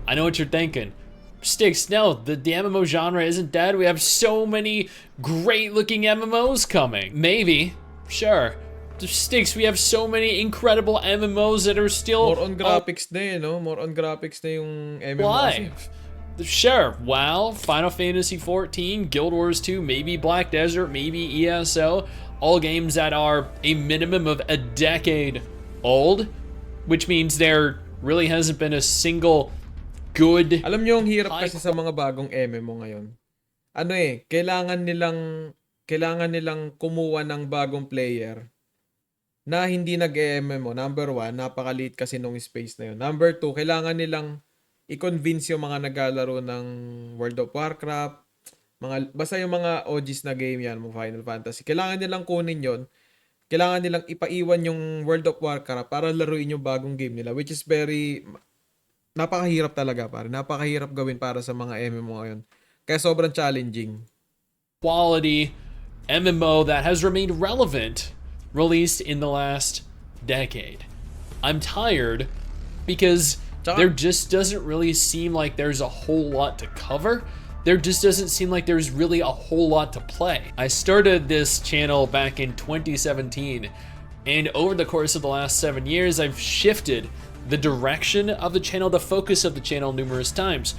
I know what you're thinking. Sticks, no, the MMO genre isn't dead. We have so many great looking MMOs coming. Maybe, sure. Sticks, we have so many incredible MMOs that are still More on graphics na eh, no? More on graphics na yung MMO kasi. live. Sure, WoW, Final Fantasy XIV, Guild Wars 2, maybe Black Desert, maybe ESO, all games that are a minimum of a decade old, which means there really hasn't been a single good. Alam nyo yung hirap kasi sa mga bagong MMO ngayon. Ano eh, kailangan nilang kumuha ng bagong player na hindi nag-MMO. Number 1, napakaliit kasi nung space na yun. Number 2, kailangan nilang i-convince yung mga naglalaro ng World of Warcraft, basta yung mga OGs na game yan, mga Final Fantasy. Kailangan nilang kunin yon. Kailangan nilang ipaiwan yung World of Warcraft para laruin yung bagong game nila, which is napakahirap talaga, pare. Napakahirap gawin para sa mga MMO ngayon. Kaya sobrang challenging. Quality MMO that has remained relevant, released in the last decade. I'm tired because there just doesn't really seem like there's a whole lot to cover. There just doesn't seem like there's really a whole lot to play. I started this channel back in 2017, and over the course of the last 7 years, I've shifted the direction of the channel, the focus of the channel numerous times.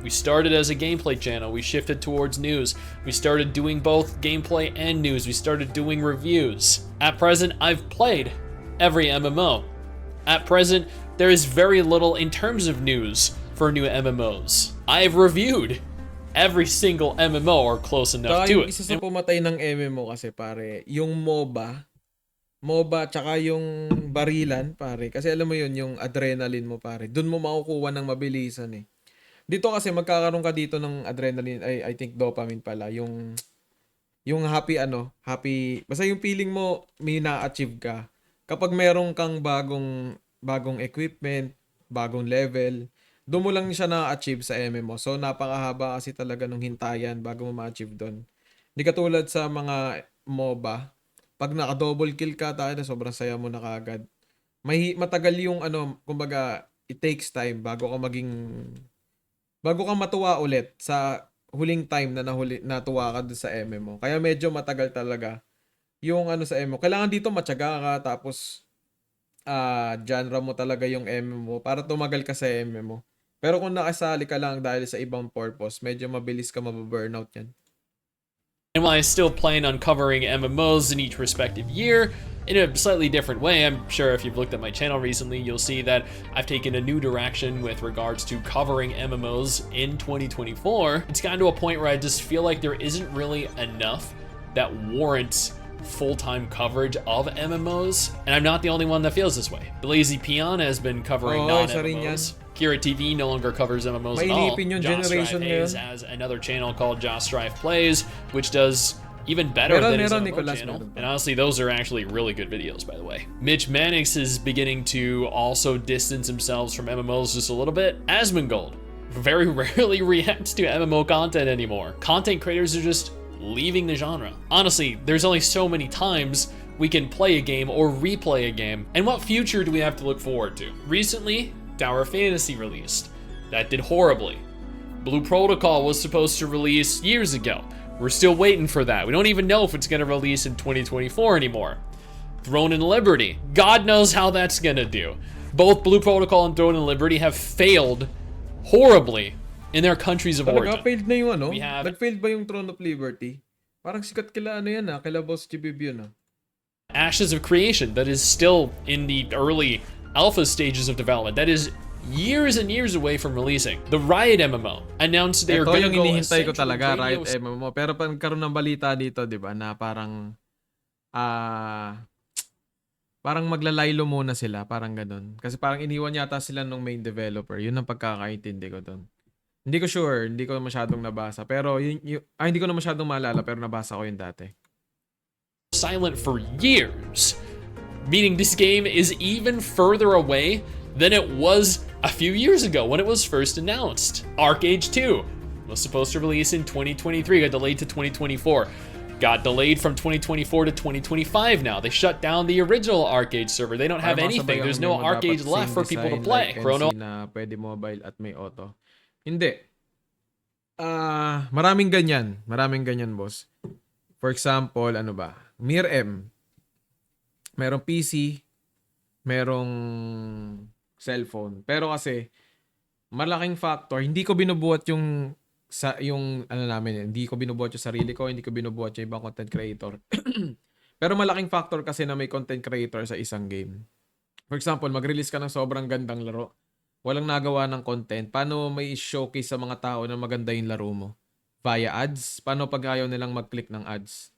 We started as a gameplay channel, we shifted towards news, we started doing both gameplay and news, we started doing reviews. At present, I've played every MMO. At present, there is very little in terms of news for new MMOs. I've reviewed every single MMO or close enough to Yung it. isa sa pumatay ng MMO kasi, pare, yung MOBA, tsaka yung barilan, pare. Kasi alam mo yun, yung adrenaline mo, pare. Doon mo makukuha ng mabilisan eh. Dito kasi magkakaroon ka dito ng adrenaline, I think dopamine pala. Yung happy, basta yung feeling mo may na-achieve ka. Kapag meron kang bagong equipment, bagong level, doon mo lang siya na-achieve sa MMO. So, napakahaba kasi talaga nung hintayan bago mo ma-achieve doon. Hindi katulad sa mga MOBA, pag naka-double kill ka, tayo na sobrang saya mo na kaagad. Matagal yung kumbaga, it takes time bago ka matuwa ulit sa huling time na natuwa ka doon sa MMO. Kaya medyo matagal talaga yung sa MMO. Kailangan dito matyaga ka, tapos genre mo talaga yung MMO para tumagal ka sa MMO. Pero kung nakasali ka lang dahil sa ibang purpose, medyo mabilis ka mababurnout yan. And while I still plan on covering MMOs in each respective year, in a slightly different way, I'm sure if you've looked at my channel recently, you'll see that I've taken a new direction with regards to covering MMOs in 2024. It's gotten to a point where I just feel like there isn't really enough that warrants full-time coverage of MMOs, and I'm not the only one that feels this way. The Lazy Peon has been covering non-MMOs. Kira TV no longer covers MMOs at all. Josh Strife has another channel called Josh Strife Plays, which does even better than his MMO channel. And honestly, those are actually really good videos, by the way. Mitch Mannix is beginning to also distance themselves from MMOs just a little bit. Asmongold very rarely reacts to MMO content anymore. Content creators are just leaving the genre. Honestly, there's only so many times we can play a game or replay a game, and what future do we have to look forward to? Recently, Tower Fantasy released. That did horribly. Blue Protocol was supposed to release years ago. We're still waiting for that. We don't even know if it's going to release in 2024 anymore. Throne and Liberty. God knows how that's going to do. Both Blue Protocol and Throne and Liberty have failed horribly in their countries of origin. Failed na yung Nag-failed ba yung Throne of Liberty? Parang sikat kila kila Boss GBB yun Ashes of Creation, that is still in the early alpha stages of development. That is years and years away from releasing. The Riot MMO announced they are going to go hinihintay ko talaga, Riot MMO. Pero pagkaroon ng balita dito, di ba, na parang maglalaylo muna sila, parang ganun. Kasi parang iniwan yata sila nung main developer. Yun ang pagkakaintindi ko doon. Hindi ko sure, hindi ko masyadong nabasa. Pero hindi ko na masyadong maalala, pero nabasa ko yun dati. Silent for years, meaning this game is even further away than it was a few years ago when it was first announced. Arc Age 2 was supposed to release in 2023, got delayed to 2024. got delayed from 2024 to 2025 now. They shut down the original arcade server. They don't have anything. There's no arcades left for people to play. Chrono na pwede mobile at may auto. Hindi. Maraming ganyan. Maraming ganyan, boss. For example, ano ba? MirM. Merong PC, merong cellphone. Pero kasi, malaking factor, hindi ko binubuhat yung ano namin, hindi ko binubuhat yung sarili ko, hindi ko binubuhat yung ibang content creator. Pero malaking factor kasi na may content creator sa isang game. For example, mag-release ka ng sobrang gandang laro. Walang nagawa ng content. Paano may showcase sa mga tao na maganda yung laro mo? Via ads? Paano pag ayaw nilang mag-click ng ads?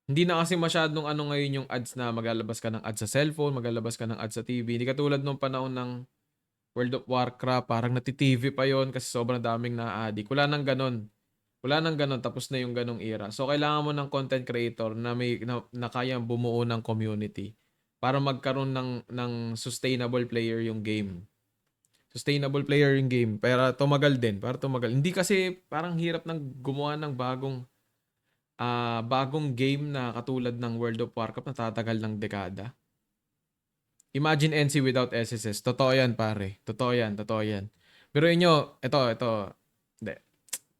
Hindi na kasi masyadong ano ngayon yung ads na maglalabas ka ng ads sa cellphone, maglalabas ka ng ads sa TV. Hindi katulad nung panahon ng World of Warcraft, parang nati-TV pa yon kasi sobrang daming na-addict. Wala nang ganon. Wala nang ganon, tapos na yung ganong era. So, kailangan mo ng content creator na kayang bumuo ng community para magkaroon ng sustainable player yung game. Sustainable player yung game. Para tumagal din. Hindi kasi parang hirap ng gumawa ng bagong game na katulad ng World of Warcraft na tatagal ng dekada. Imagine NC without SSS. Totoo yan, pare. Totoo yan. Pero inyo, ito. Hindi.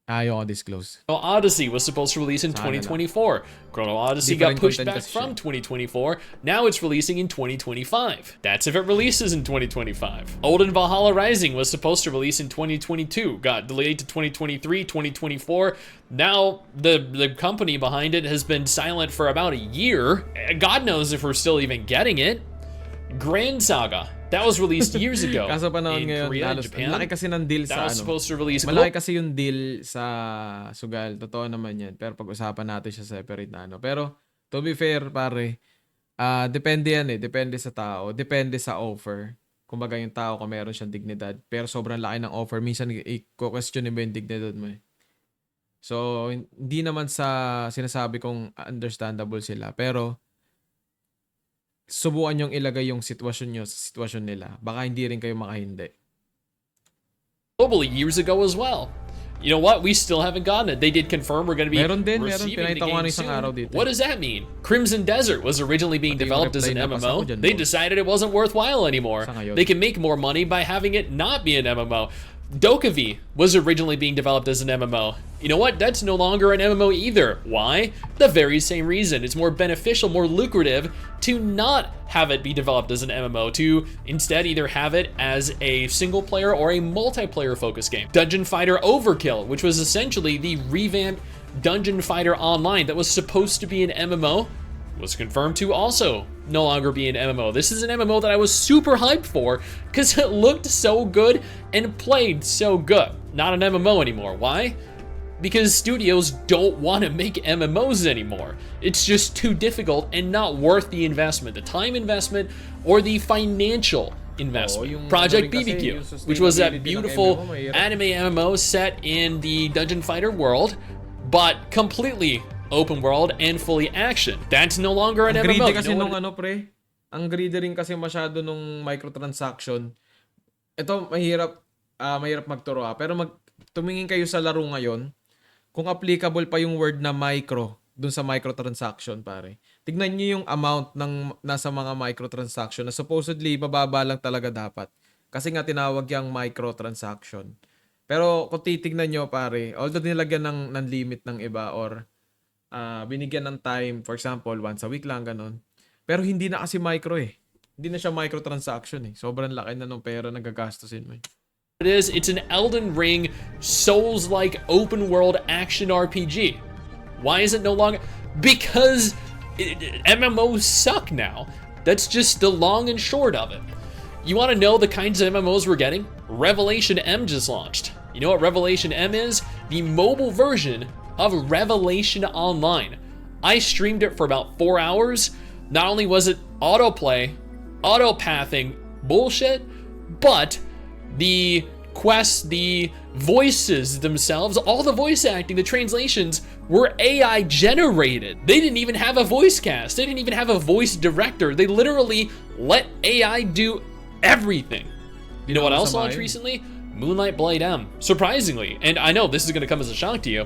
Ayaw ko disclose. Odyssey was supposed to release in 2024. Chrono Odyssey got pushed back from 2024. Now it's releasing in 2025. That's if it releases in 2025. Olden Valhalla Rising was supposed to release in 2022. Got delayed to 2023, 2024. Now the company behind it has been silent for about a year. God knows if we're still even getting it. Grand Saga. That was released years ago Kaso panahon in ngayon, Korea and Japan. Malaki kasi ng deal That was supposed to release. Malaki kasi yung deal sa Sugal. Totoo naman yan. Pero pag-usapan natin siya separate na ano. Pero, to be fair, pare, depende yan eh. Depende sa tao. Depende sa offer. Kumbaga yung tao kung meron siyang dignidad. Pero sobrang laki ng offer. Minsan, i-question ba yung dignidad mo eh. So, hindi naman sa sinasabi kong understandable sila. Pero, subukan yung ilagay yung sitwasyon nyo sa sitwasyon nila. Baka hindi rin kayo makahindi. Globally years ago as well. You know what? We still haven't gotten it. They did confirm we're going to be receiving the game soon. What does that mean? Crimson Desert was originally being developed as an MMO. They decided it wasn't worthwhile anymore. They can make more money by having it not be an MMO. Dokkaevi was originally being developed as an MMO. You know what? That's no longer an MMO either. Why? The very same reason. It's more beneficial, more lucrative to not have it be developed as an MMO, to instead either have it as a single player or a multiplayer focused game. Dungeon Fighter Overkill, which was essentially the revamped Dungeon Fighter Online that was supposed to be an MMO, was confirmed to also no longer be an MMO. This is an MMO that I was super hyped for because it looked so good and played so good. Not an MMO anymore. Why? Because studios don't want to make MMOs anymore. It's just too difficult and not worth the investment, the time investment or the financial investment. Project BBQ, which was that beautiful anime MMO set in the Dungeon Fighter world, but completely open world and fully action. That's no longer an MMO. Greedy kasi nung ano pre. Ang greedy rin kasi masyado nung microtransaction. Ito mahirap magturo pero tumingin kayo sa laro ngayon kung applicable pa yung word na micro dun sa microtransaction pare. Tignan niyo yung amount ng nasa mga microtransaction na supposedly bababa lang talaga dapat. Kasi nga tinawag yung microtransaction. Pero kung titignan niyo pare, although nilagyan ng limit ng iba or binigyan ng time, for example, once a week lang, ganun. Pero hindi na kasi micro eh. Hindi na siya microtransaction eh. Sobrang laki na ng pera na gagastusin mo eh. It's an Elden Ring Souls-like open world action RPG. Why is it no longer? Because MMOs suck now. That's just the long and short of it. You want to know the kinds of MMOs we're getting? Revelation M just launched. You know what Revelation M is? The mobile version of Revelation Online. I streamed it for about 4 hours. Not only was it autoplay, auto-pathing bullshit, but the quests, the voices themselves, all the voice acting, the translations were AI generated. They didn't even have a voice cast. They didn't even have a voice director. They literally let AI do everything. You know what else launched recently? Moonlight Blade M. Surprisingly, and I know this is going to come as a shock to you,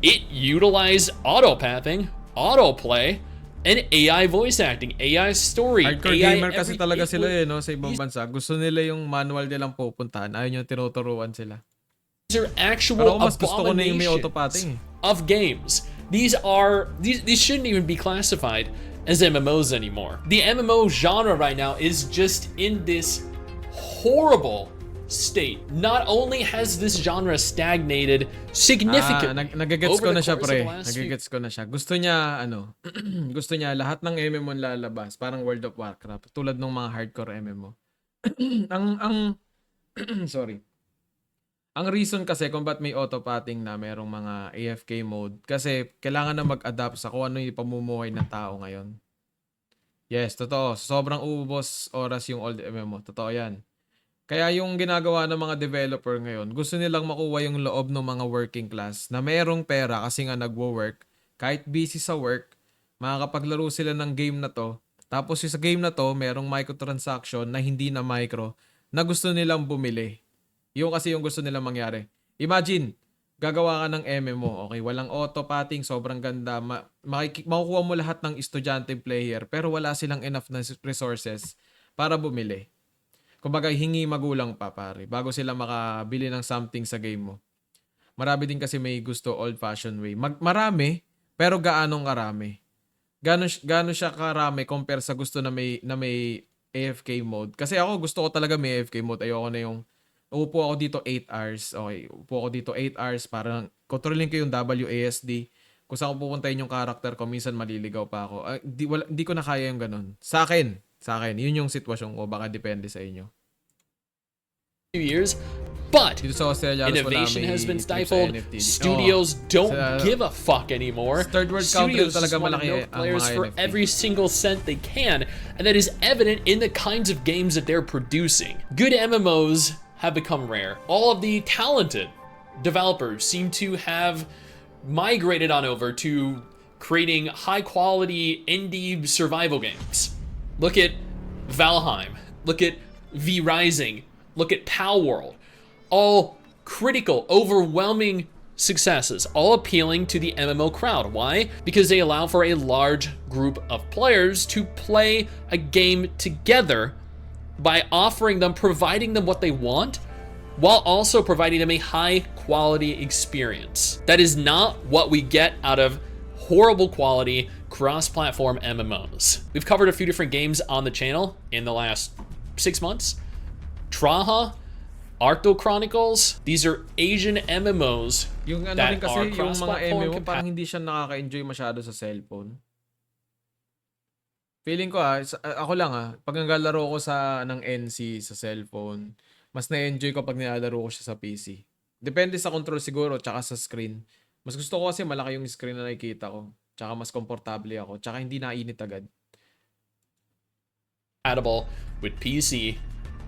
It utilized autopathing, autoplay, and AI voice acting, AI story, Hardcore AI gamer kasi everything. talaga sila eh, no? Sa ibang bansa. Gusto nila yung manual nilang pupuntahan. Ayaw yung tinuturuan sila. These are Pero actual ako mas gusto ko na yung may autopathing abominations of games. These shouldn't even be classified as MMOs anymore. The MMO genre right now is just in this horrible state. Not only has this genre stagnated significantly nagigets over ko the na siya, course of pre. the last few Nagigets ko na siya. Gusto niya, ano, gusto niya lahat ng MMO lalabas. Parang World of Warcraft. Tulad ng mga hardcore MMO. ang sorry. Ang reason kasi kung ba't may autopathing na merong mga AFK mode, kasi kailangan na mag-adapt sa kung ano yung pamumuhay ng tao ngayon. Yes, totoo. Sobrang ubos oras yung old MMO. Totoo yan. Kaya yung ginagawa ng mga developer ngayon, gusto nilang makuha yung loob ng mga working class na merong pera kasi nga nagwo-work. Kahit busy sa work, makakapaglaro sila ng game na to. Tapos sa game na to, merong microtransaction na hindi na micro na gusto nilang bumili. Yung kasi yung gusto nilang mangyari. Imagine, gagawa ka ng MMO, okay, walang auto-pathing, sobrang ganda, makukuha mo lahat ng estudyante player, pero wala silang enough na resources para bumili. Kumbaga, hingi magulang pa, pare, bago sila makabili ng something sa game mo. Marami din kasi may gusto old-fashioned way. Marami, pero gaanong karami? Gaano siya karami compare sa gusto na may AFK mode? Kasi ako, gusto ko talaga may AFK mode. Ayoko na yung upo ako dito 8 hours. Okay, upo ako dito 8 hours para kontrolin ko yung WASD. Kung saan ko pupuntahin yung character ko, minsan maliligaw pa ako. Di ko na kaya yung ganun. Sa akin, yun yung sitwasyon ko. Baka depende sa inyo. years, but Dito sa Australia, innovation has been stifled. Studios don't give a fuck anymore. Third world country Studios talaga just want to malaki milk ang players mga for NFT. every single cent they can, and that is evident in the kinds of games that they're producing. Good MMOs have become rare. All of the talented developers seem to have migrated on over to creating high quality indie survival games. Look at Valheim, look at V Rising, look at Palworld. All critical, overwhelming successes, all appealing to the MMO crowd. Why? Because they allow for a large group of players to play a game together by providing them what they want, while also providing them a high quality experience. That is not what we get out of horrible quality cross-platform MMOs. We've covered a few different games on the channel in the last 6 months. Traha, Arcto Chronicles, these are Asian MMOs Yung ano that rin kasi, are yung mga cross-platform MMO, parang hindi siya nakaka-enjoy masyado sa cellphone. Feeling ko ako lang pag naglalaro ko ng NC sa cellphone, mas na-enjoy ko pag nilalaro ko siya sa PC. Depende sa control siguro, tsaka sa screen. Mas gusto ko kasi malaki yung screen na nakikita ko. Tsaka mas komportable ako. Tsaka hindi nainit agad. Compatible with PC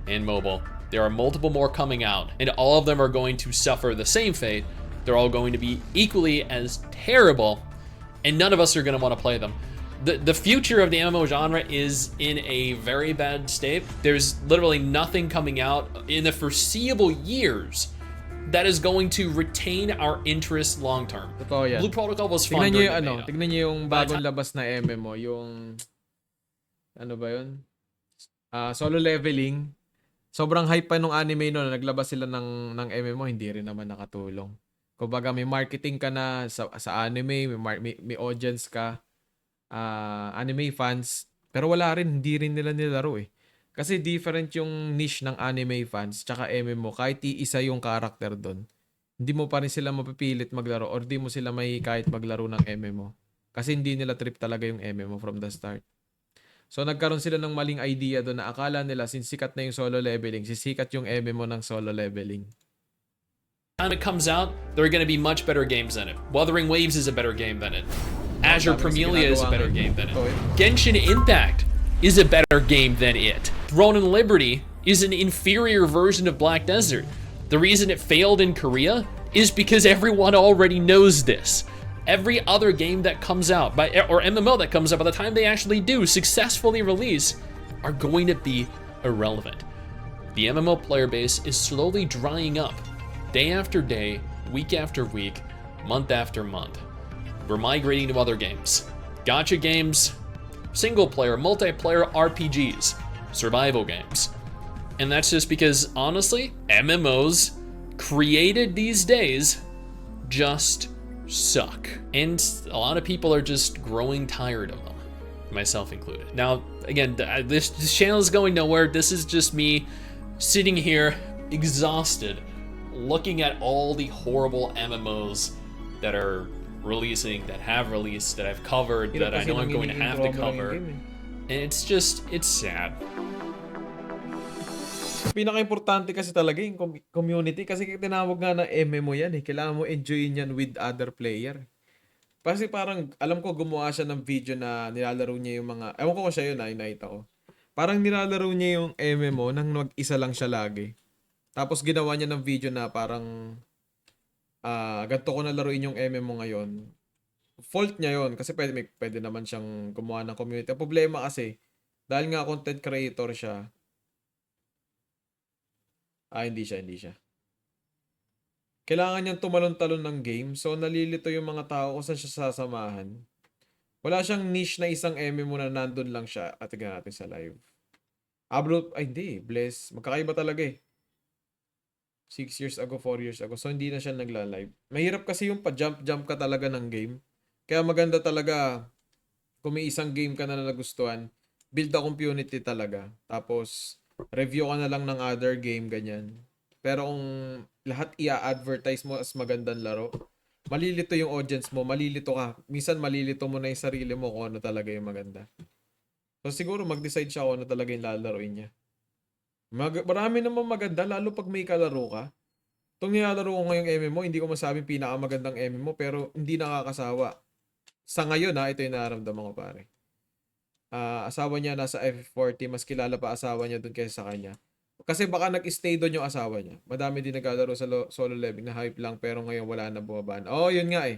and mobile. There are multiple more coming out, and all of them are going to suffer the same fate. They're all going to be equally as terrible, and none of us are going to want to play them. The future of the MMO genre is in a very bad state. There's literally nothing coming out in the foreseeable years that is going to retain our interest long term. Totoo yan. Blue Protocol was fun during the beta. Tignan niyo yung bagong labas na MMO, yung ano ba yun? Solo leveling. Sobrang hype pa nung anime noon, naglabas sila ng MMO, hindi rin naman nakatulong. Kumbaga may marketing ka na sa anime, may audience ka. Anime fans, pero wala rin, hindi rin nila nilaro eh. Kasi different yung niche ng anime fans tsaka MMO. Kahit iisa yung character doon, hindi mo pa rin sila mapipilit maglaro or di mo sila may kahit maglaro ng MMO. Kasi hindi nila trip talaga yung MMO from the start. So nagkaroon sila ng maling idea doon na akala nila since sikat na yung solo leveling, sisikat yung MMO ng solo leveling. Time it comes out, there are going to be much better games than it. Wuthering Waves is a better game than it. Azure Premilia is a better game than it. Genshin Impact is a better game than it. Throne and Liberty is an inferior version of Black Desert. The reason it failed in Korea is because everyone already knows this. Every other game that comes out, or MMO that comes out, by the time they actually do successfully release, are going to be irrelevant. The MMO player base is slowly drying up, day after day, week after week, month after month. We're migrating to other games. Gacha games, single player, multiplayer RPGs, survival games. And that's just because, honestly, MMOs created these days just suck. And a lot of people are just growing tired of them, myself included. Now, again, this channel is going nowhere. This is just me sitting here exhausted, looking at all the horrible MMOs that are releasing, that have released, that I've covered, that I know I'm going to have to cover. And it's sad. Pinaka-importante kasi talaga yung community kasi tinawag nga na MMO yan eh. Kailangan mo enjoyin yan with other player. Kasi parang, alam ko gumawa siya ng video na nilalaro niya yung mga, ewan ko siya yun na, nakita ko. Parang nilalaro niya yung MMO nang mag-isa lang siya lagi. Tapos ginawa niya ng video na parang, ganito ko na laruin yung MMO ngayon. Fault niya yon kasi pwede naman siyang gumawa ng community. Ang problema kasi, dahil nga content creator siya, hindi siya. Kailangan niyang tumalon-talon ng game. So, nalilito yung mga tao kung saan siya sasamahan. Wala siyang niche na isang MMO na nandun lang siya. At tignan natin sa live. Hindi. Bless. Magkakaiba talaga eh. 6 years ago, 4 years ago. So, hindi na siya nagla-live. Mahirap kasi yung pa-jump-jump ka talaga ng game. Kaya maganda talaga kung may isang game ka na nagustuhan, build a community talaga. Tapos, review ka na lang ng other game, ganyan. Pero kung lahat i-advertise mo as magandang laro, malilito yung audience mo, malilito ka. Minsan malilito mo na yung sarili mo kung ano talaga yung maganda. So siguro mag-decide siya kung ano talaga yung lalaroin niya. Marami naman maganda, lalo pag may kalaro ka. Itong nilalaro ko ngayong MMO, hindi ko masabing pinakamagandang MMO, pero hindi nakakasawa. Sa ngayon ito yung nararamdaman ko pare. Asawa niya nasa F40, mas kilala pa asawa niya dun kaysa sa kanya. Kasi baka nag-stay doon yung asawa niya. Madami din naglalaro sa solo leveling na hype lang pero ngayon wala na bumabaan. Yun nga eh.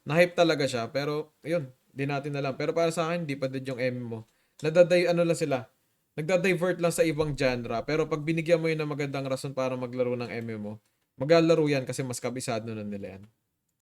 Na-hype talaga siya pero yun, di natin alam. Pero para sa akin, di pa din yung MMO. Lang sila. Nagda-divert lang sa ibang genre. Pero pag binigyan mo yun ng magandang rason para maglaro ng MMO, maglalaro yan kasi mas kabisado na nila yan.